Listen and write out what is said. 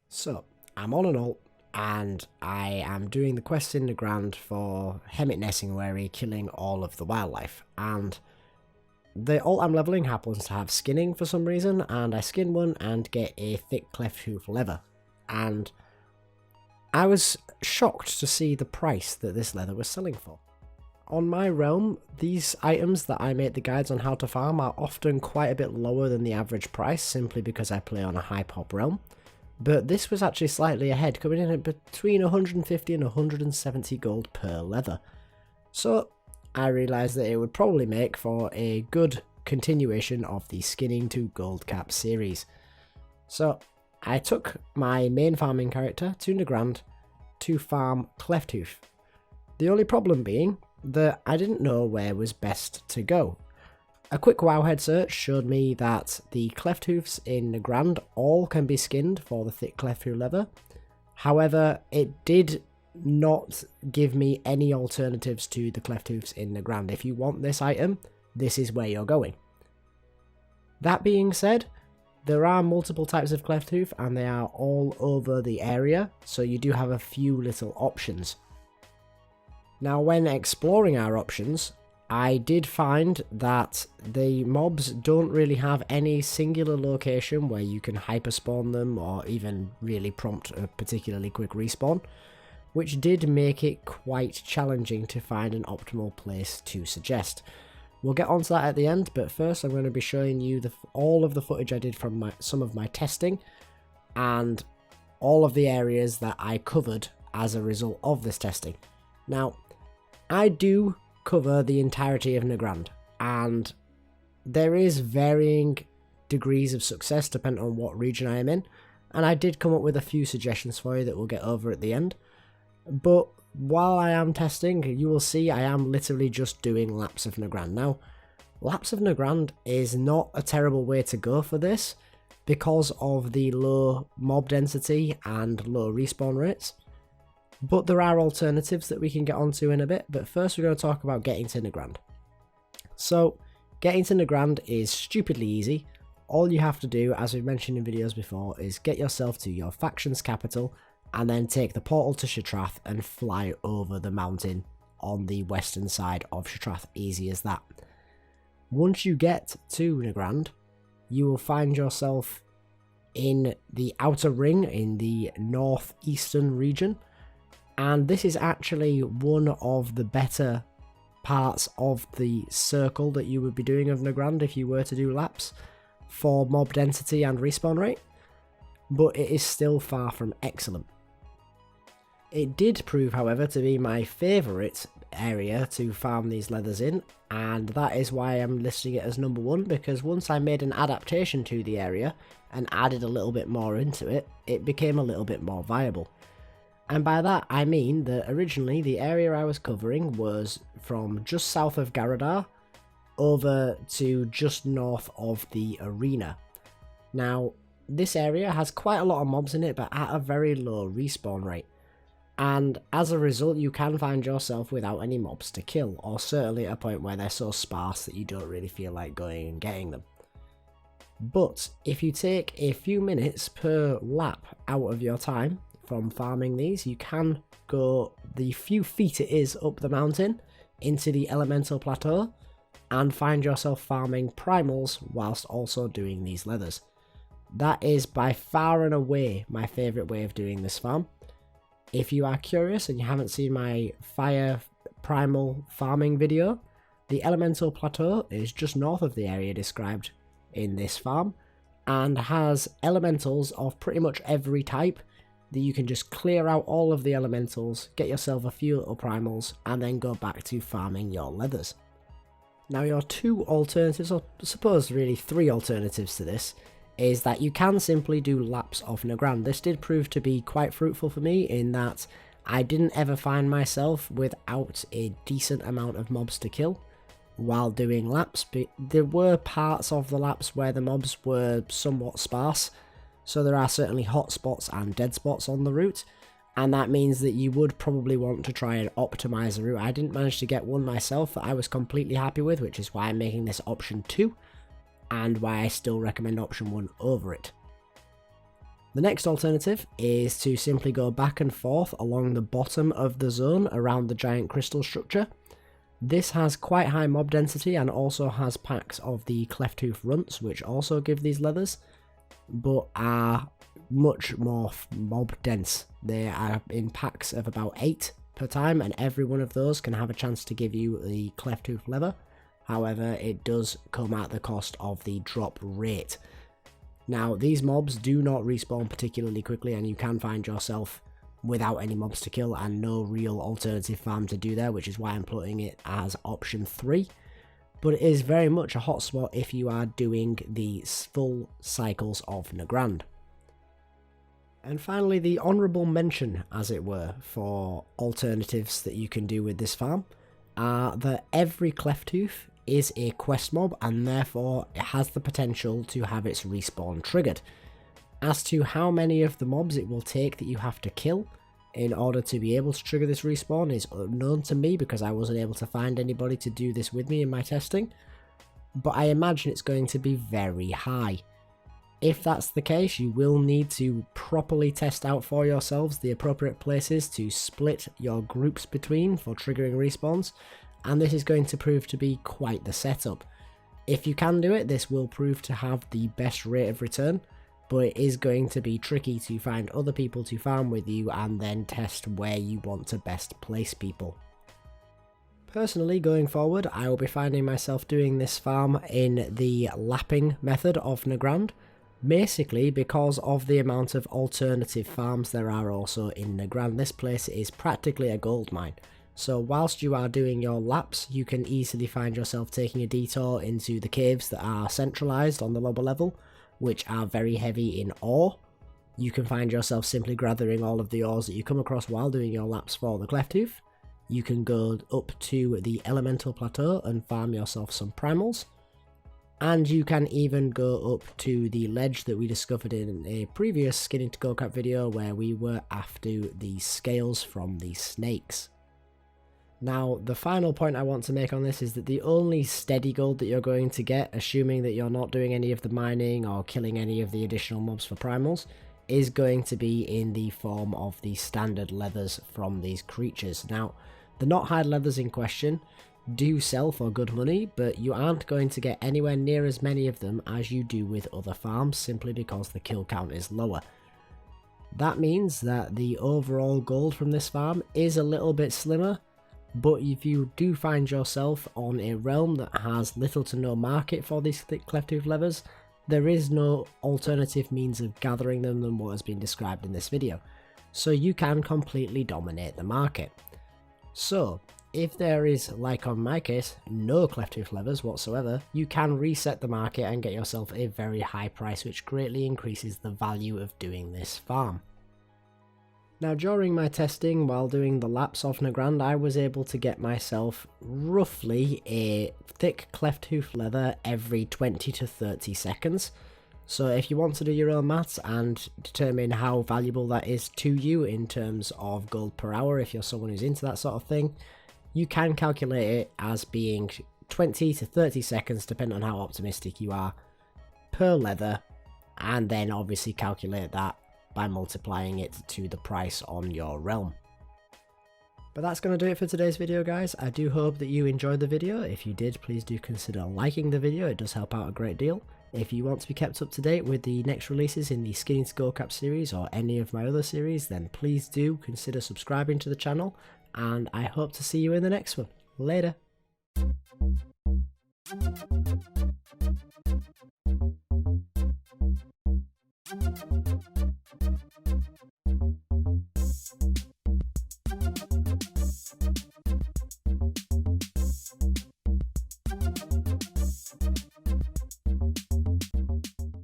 So, I'm on an alt, and I am doing the quest in the Grand for Hermit Nesingwary, killing all of the wildlife, and the alt I'm leveling happens to have skinning for some reason, and I skin one and get a thick Clefthoof leather, and I was shocked to see the price that this leather was selling for. On my realm, these items that I make the guides on how to farm are often quite a bit lower than the average price, simply because I play on a high pop realm. But this was actually slightly ahead, coming in at between 150 and 170 gold per leather. So I realised that it would probably make for a good continuation of the Skinning to Gold Cap series. So I took my main farming character to Nagrand to farm Clefthoof. The only problem being that I didn't know where was best to go. A quick wowhead search showed me that the Clefthoofs in Nagrand all can be skinned for the thick Clefthoof leather. However, it did not give me any alternatives to the Clefthoofs in Nagrand. If you want this item, this is where you're going. That being said, there are multiple types of Clefthoof and they are all over the area, so you do have a few little options. Now, when exploring our options, I did find that the mobs don't really have any singular location where you can hyperspawn them or even really prompt a particularly quick respawn, which did make it quite challenging to find an optimal place to suggest. We'll get onto that at the end, but first I'm going to be showing you all of the footage I did from some of my testing and all of the areas that I covered as a result of this testing. Now, I do cover the entirety of Nagrand, and there is varying degrees of success depending on what region I am in, and I did come up with a few suggestions for you that we'll get over at the end. But while I am testing, you will see I am literally just doing laps of Nagrand. Now, laps of Nagrand is not a terrible way to go for this because of the low mob density and low respawn rates. But there are alternatives that we can get onto in a bit, but first we're going to talk about getting to Nagrand. So, getting to Nagrand is stupidly easy. All you have to do, as we've mentioned in videos before, is get yourself to your faction's capital, and then take the portal to Shatrath and fly over the mountain on the western side of Shatrath. Easy as that. Once you get to Nagrand, you will find yourself in the outer ring in the northeastern region. And this is actually one of the better parts of the circle that you would be doing of Nagrand if you were to do laps for mob density and respawn rate, but it is still far from excellent. It did prove, however, to be my favourite area to farm these leathers in, and that is why I'm listing it as number one, because once I made an adaptation to the area and added a little bit more into it, it became a little bit more viable. And by that I mean that originally the area I was covering was from just south of Garadar over to just north of the arena. Now, this area has quite a lot of mobs in it, but at a very low respawn rate. And as a result, you can find yourself without any mobs to kill, or certainly at a point where they're so sparse that you don't really feel like going and getting them. But if you take a few minutes per lap out of your time from farming these, you can go the few feet it is up the mountain into the elemental plateau and find yourself farming primals whilst also doing these leathers. That is by far and away my favourite way of doing this farm. If you are curious and you haven't seen my fire primal farming video, the elemental plateau is just north of the area described in this farm and has elementals of pretty much every type that you can just clear out all of the elementals, get yourself a few little primals, and then go back to farming your leathers. Now, your two alternatives, or I suppose really three alternatives to this, is that you can simply do laps of Nagrand. This did prove to be quite fruitful for me in that I didn't ever find myself without a decent amount of mobs to kill while doing laps. But there were parts of the laps where the mobs were somewhat sparse, so there are certainly hot spots and dead spots on the route, and that means that you would probably want to try and optimize the route. I didn't manage to get one myself that I was completely happy with, which is why I'm making this option 2, and why I still recommend option 1 over it. The next alternative is to simply go back and forth along the bottom of the zone around the giant crystal structure. This has quite high mob density and also has packs of the Clefthoof runts, which also give these leathers, but are much more mob dense. They are in packs of about 8 per time, and every one of those can have a chance to give you the Clefthoof leather. However, it does come at the cost of the drop rate. Now, these mobs do not respawn particularly quickly, and you can find yourself without any mobs to kill and no real alternative farm to do there, which is why I'm putting it as option 3. But it is very much a hotspot if you are doing the full cycles of Nagrand. And finally, the honourable mention, as it were, for alternatives that you can do with this farm are that every Clefthoof is a quest mob, and therefore it has the potential to have its respawn triggered. As to how many of the mobs it will take that you have to kill in order to be able to trigger this respawn is unknown to me, because I wasn't able to find anybody to do this with me in my testing, but I imagine it's going to be very high. If that's the case, you will need to properly test out for yourselves the appropriate places to split your groups between for triggering respawns, and this is going to prove to be quite the setup. If you can do it, this will prove to have the best rate of return, but it is going to be tricky to find other people to farm with you and then test where you want to best place people. Personally, going forward, I will be finding myself doing this farm in the lapping method of Nagrand, basically because of the amount of alternative farms there are also in Nagrand. This place is practically a gold mine. So whilst you are doing your laps, you can easily find yourself taking a detour into the caves that are centralised on the lower level, which are very heavy in ore. You can find yourself simply gathering all of the ores that you come across while doing your laps for the Clefthoof. You can go up to the elemental plateau and farm yourself some primals. And you can even go up to the ledge that we discovered in a previous Skinning to Go Cap video where we were after the scales from the snakes. Now, the final point I want to make on this is that the only steady gold that you're going to get, assuming that you're not doing any of the mining or killing any of the additional mobs for primals, is going to be in the form of the standard leathers from these creatures. Now, the not hide leathers in question do sell for good money, but you aren't going to get anywhere near as many of them as you do with other farms, simply because the kill count is lower. That means that the overall gold from this farm is a little bit slimmer, but if you do find yourself on a realm that has little to no market for these thick Clefthoof leathers, there is no alternative means of gathering them than what has been described in this video, so you can completely dominate the market. So, if there is, like on my case, no Clefthoof leathers whatsoever, you can reset the market and get yourself a very high price, which greatly increases the value of doing this farm. Now, during my testing while doing the laps of Nagrand, I was able to get myself roughly a thick Clefthoof leather every 20 to 30 seconds. So if you want to do your own maths and determine how valuable that is to you in terms of gold per hour, if you're someone who's into that sort of thing, you can calculate it as being 20 to 30 seconds, depending on how optimistic you are, per leather, and then obviously calculate that by multiplying it to the price on your realm. But that's going to do it for today's video, guys. I do hope that you enjoyed the video. If you did, please do consider liking the video, it does help out a great deal. If you want to be kept up to date with the next releases in the Skinning to Go Cap series or any of my other series, then please do consider subscribing to the channel, and I hope to see you in the next one. Later!